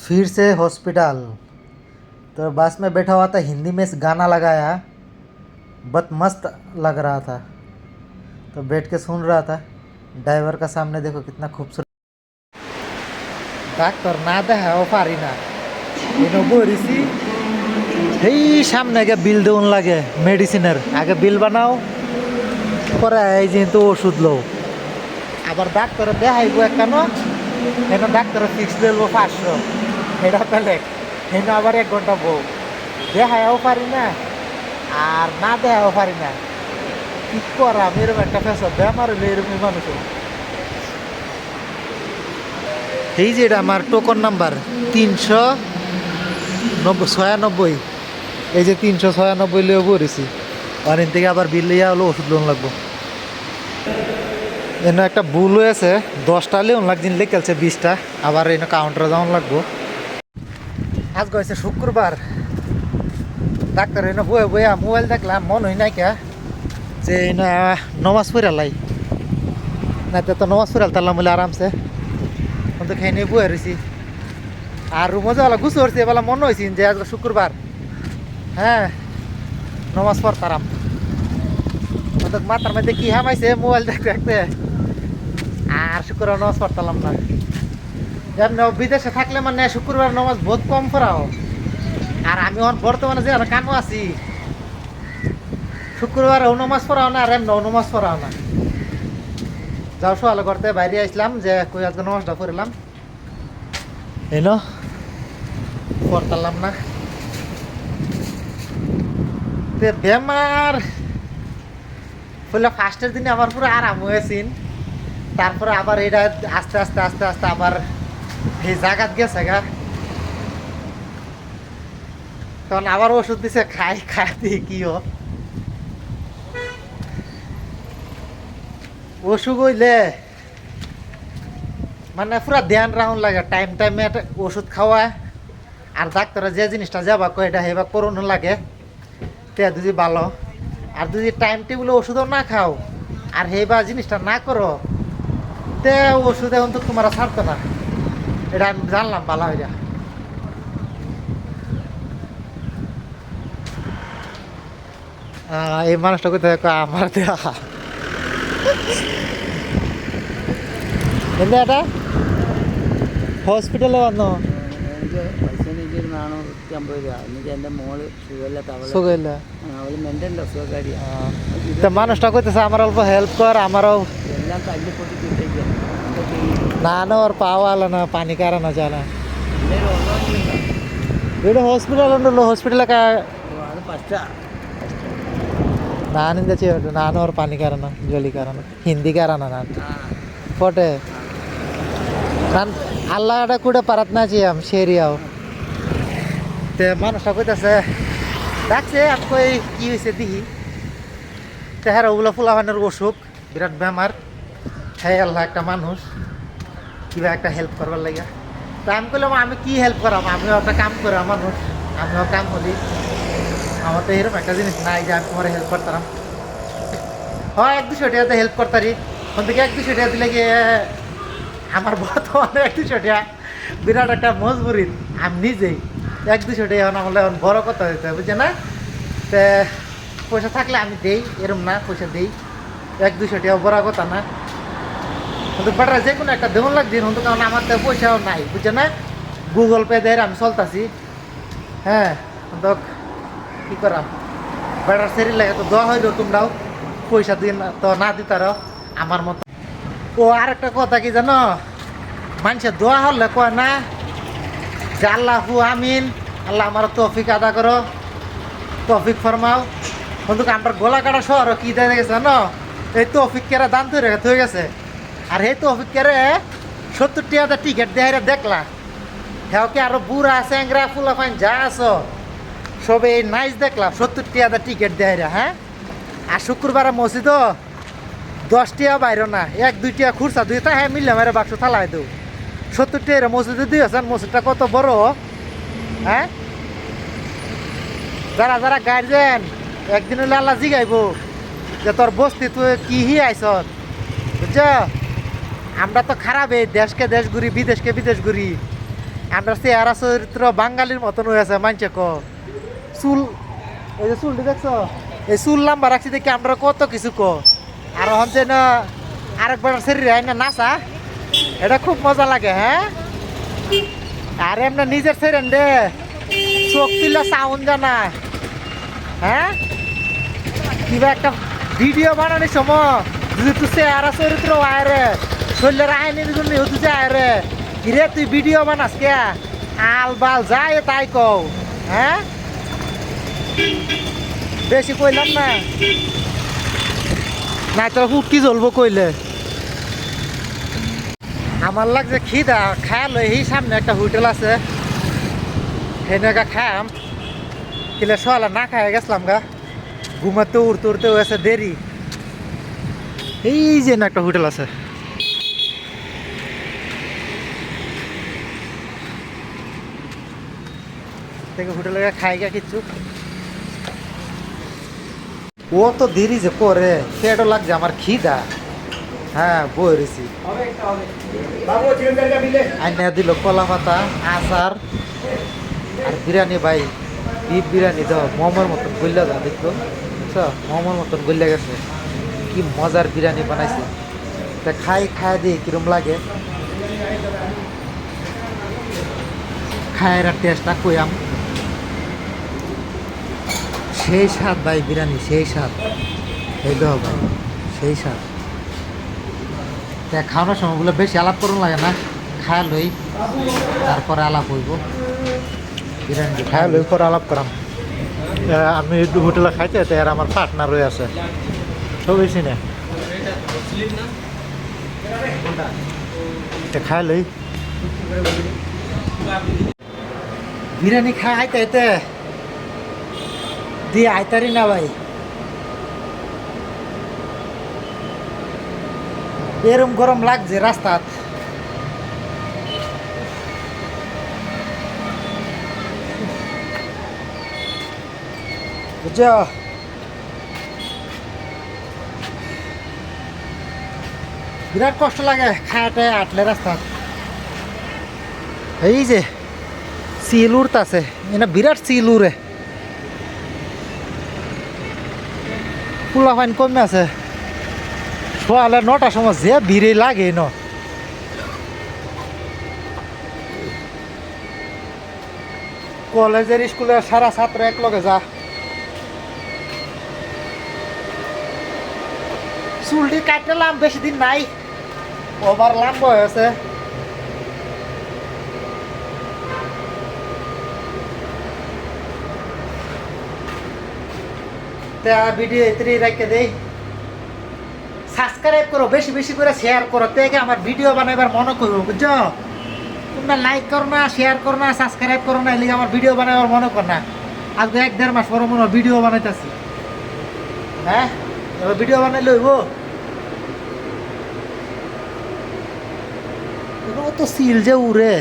फिर से हॉस्पिटल। तो बस में बैठा हुआ था, हिंदी में गाना लगाया, बहुत मस्त लग रहा था, तो बैठ के सुन रहा था। ड्राइवर का सामने देखो कितना खूबसूरत ডাক্তার না দেখাও পারি না এনে বইছি। এই সামনে আগে বিল দেউন লাগে মেডিসিনের, আগে বিল বানাও পরে এই যেহেতু ওষুধ লো। আবার ডাক্তারে দেখাইব একখানো, এনে ডাক্তারে ফিক্স দিলবো 500, এটা পেলে এনে আবার 1 ঘন্টা বউ দেখাও পারি না আর না দেখাও পারি না। কি করা, এরকম একটা ফেসা বেমার হইলে এরকমই মানুষ। এই যে এটা আমার টোকন নাম্বার 396, এই যে 396 লিয়ে পড়েছি। অনেক থেকে আবার বিল লিয়া হলো, ওষুধ লোন লাগবো। এনে একটা ভুল হয়েছে, 10টা লিওন লাগছে, লিখেছে 20টা, আবার এনে কাউন্টারে যাওয়ান লাগবো। আজ গেছে শুক্রবার, ডাক্তার এনে বয়ে বইয়া মোবাইল দেখলাম, মন হয় নাই কে যে এনে নমাজ পড়ালাই না, তো নমাজ পড়াল তারলাম বলে আরামসে তো খেয়ে নিয়ে বয়ে রয়েছি। আর রুমে যাওয়া গুছো করছি, এবেলা মনে হয়েছি যে আজকে শুক্রবার, হ্যাঁ নমাজ পড়তারাম। মাথার মধ্যে কি হামাইছে মোবাইল দেখতে দেখতে, আর শুক্রবার নমাজ পড়তাম না। এমনি বিদেশে থাকলে মানে শুক্রবার নমাজ বহুত কম পড়াও, আর আমি বর্তমানে যে কানও আছি, শুক্রবার নমাজ পড়াও না আর এমনি নমাজ পড়াও না। যাও সকালে করতে বাইরে আসলাম যে কই আজকে নমাজটা পড়লাম, এই পড়তাম না। বেমার বললে ফার্স্টের দিনে আমার পুরো আরাম হয়েছিল, তারপরে আবার এটা আস্তে আস্তে আস্তে আস্তে আবার এই জায়গাত গেছে গা। তখন আবার ওষুধ দিছে, খাই খাই কি অসুখ হইলে মানে পুরা ধ্যান রাখুন লাগে, টাইম টাইমে ওষুধ খাওয়া, আর ডাক্তারে যে জিনিসটা যাবা কয় এটা হেবা করুন লাগে, তে যদি ভালো। আর যদি টাইম টেবিলে ওষুধও না খাও আর হেবা জিনিসটা না করো, তে ওষুধ এখন তো তোমার ছাড়তো না। এটা আমি জানলাম ভালো হইয়া। এই মানুষটা কোথায় আমার দেখা എന്താ ഹോസ്പിറ്റലിൽ വന്നോ? എനിക്ക് പൈസ എനിക്ക് 450 രൂപ. എനിക്ക് എൻ്റെ മോള് സുഖമില്ലാത്ത സുഖമില്ല, അവൾ മെൻ്റൽ അസുഖക്കാരിയാണ്. মানুষটা কইতেছে আমার অল্প হেল্প কর, আমারও എല്ലാം തല്ലിപ്പൊട്ടി കിട്ടിക്കുക. ನಾನು ಅವ್ರ ಪಾವಲ್ಲ ಪಾನಿಕಾರ చాలా. എന്തെങ്കിലും ഉള്ളതൊന്നുമില്ല. ഇവിടെ ഹോസ്പിറ്റൽ ഉണ്ടല്ലോ, ഹോസ്പിറ്റലൊക്കെ അത് ഫസ്റ്റാ. ನಾನಿಂದ చేయట్టు, ನಾನು ಅವ್ರ ಪಾನಿಕಾರನ ಜೋಲಿಕಾರನ ಹಿಂದಿಕಾರನ ನಾನು പോട്ടെ। ನಾನು আল্লাহটা করে পারাত না চিয়াম সেরিয়াও তে মানুষটা কইতেছে ডাকছে, আমি কই কি হয়েছে দেখি। তেহারা ওগুলো ফুলাবানের অসুখ, বিরাট বেমার। হ্যাঁ আল্লাহ একটা মানুষ কিবা একটা হেল্প করবার লাগে। তা আমি কইলাম আমি কি হেল্প করাম, আমিও একটা কাম করা মানুষ, আমিও কাম করি, আমার তো এরকম একটা জিনিস নাই যে আমি তোমার হেল্প করতাম। হয় 1-200 টাকাতে হেল্প করতারি, ওখান থেকে 1-200 টাকা দিলে গিয়ে আমার বর্তমানে 1-200 টাকা বিরাট একটা মজবুরি। আমি নিজেই 1-200 টাকা এখন আমার এখন বড় কথা হইতে হবে, বুঝছে না? তে পয়সা থাকলে আমি দেই, এরম না পয়সা দেই, 1-200 টাকা বড় কথা না। কিন্তু বেটার যে কোনো একটা দেউন লাগছে, কিন্তু কারণ আমার তো পয়সাও নাই, বুঝছে না? গুগল পে দিয়ে আমি চলতাছি, হ্যাঁ কিন্তু কি করাম, বেটার শরীর লাগে তো দোয়া হইল, তোমরাও পয়সা দিন তো না দিতারও আমার মতো। ও আর একটা কথা কি জানো, মানুষের দোয়া হলে কয় না যে আল্লাহু আমিন, আল্লাহ আমার তৌফিক আদা করো, তৌফিক ফরমাও। কিন্তু আমার গলা কাটা শহর কি দেখা গেছে জানো, এই তৌফিক কেরা দান তৈরি হয়ে গেছে। আর এই তৌফিক কেরে 70 টাকা টিকিট দেয় দেখলা, হ্যাঁ কি আরো বুড়া স্যাংরা ফুলা ফাইন যা আছো সবে এই নাইস দেখলাম 70 টাকা টিকিট দেয়। হ্যাঁ, আর শুক্রবারে মসজিদও 10 টাকা বাইর না, 1-2 টাকা খুরসা দুইটা, হ্যাঁ মিললে মেরে বাক্স থালাই দেও। 70 টাকা মসজিদে দিয়েছেন, মসজিদটা কত বড়। হ্যাঁ, যারা যারা গার্জেন একদিন হলে আল্লাহ জিগাইব যে তোর বস্তি তুই কি আইস, বুঝছ? আমরা তো খারাপ, এই দেশকে দেশ ঘুরি, বিদেশকে বিদেশ ঘুরি, আমরা চেহারা চরিত্র বাঙালির মতন হয়েছে মানছে ক চুল এই যে চুলটি দেখছো এই চুল লম্বা রাখছি দেখি আমরা কত কিছু ক আর হচ্ছে না আরেকবার শরীর হয় না নাচা এটা খুব মজা লাগে হ্যাঁ আর এমনি নিজের ছেড়েন রে চোখ তুলে সাউন্ড জানা হ্যাঁ কিবা একটা ভিডিও বানানোর সময় যদি তুই চেহারা চরিত্র আয় রে শরীরের আইনের জন্য তুই যায় রে কিরে তুই ভিডিও বানাস কে আল বাল যায় তাই কও হ্যাঁ বেশি কইলাম না নাই তোর হুটকি জ্বলবো কইলে আমার লাগছে খিদা খায়াল এই সামনে একটা হোটেল আছে সেনেকা খাম কিলে সকালে না খাই গেছিলাম গা ঘুমাতে উড়তে উড়তে হয়েছে দেরি এই যে না একটা হোটেল আছে থেকে হোটেলে খাই গা কিচ্ছু ও তো দেরি যে করে পেটও লাগছে আমার খিদা হ্যাঁ বই রয়েছি আইনা দিল কলা পাতা আচার আর বিরিয়ানি ভাই বিফ বিরিয়ানি দাও মোমোর মতন গল্লা দাও দেখলো বুঝছো মোমোর মতন গল্লা গেছে কি মজার বিরিয়ানি বানাইছে তা খাই দিই কিরম লাগে খায়ের টেস্টটা কইয়াম সেই স্বাদ ভাই বিরিয়ানি সেই স্বাদ এই দাও ভাই সেই স্বাদ তা খাওয়ানোর সময়গুলো বেশি আলাপ করুন লাগে না খায়া লই তারপরে আলাপ হইব বিরিয়ানি খায়া লই পরে আলাপ করাম আমি হোটেলে খাইতে আর আমার পার্টনার রয়ে আছে তো বেশি না খাই লই বিরিয়ানি খাই আইতে দিয়ে আইতারি না ভাই এরম গরম লাগছে রাস্তাত বুঝছ বিরাট কষ্ট লাগে খায়াতে আটলে রাস্তাত এই যে চিল উড়তাছে এনা বিরাট চিল উড়ে পোলা ফাইন কমে আছে সকালে 9টার সময় যে ভিড়ে লাগে ন কলেজের স্কুলের সারা ছাত্র এক লগে যা চুলটি কাটলাম বেশি দিন নাই ওভার লম্বা হয়েছে ভিডিও এতে রেখে দেই সাবস্ক্রাইব করো বেশি বেশি করে শেয়ার করো থেকে আমার ভিডিও বানাইবার মনে করবো বুঝছো তোমরা লাইক করো না শেয়ার করো না সাবস্ক্রাইব করো না এলিগে আমার ভিডিও বানাইবার মনে কর না আজকে 1-1.5 মাস পর মনে ভিডিও বানাইতেছি হ্যাঁ এবার ভিডিও বানাই লইব তো সিল যে উড়ে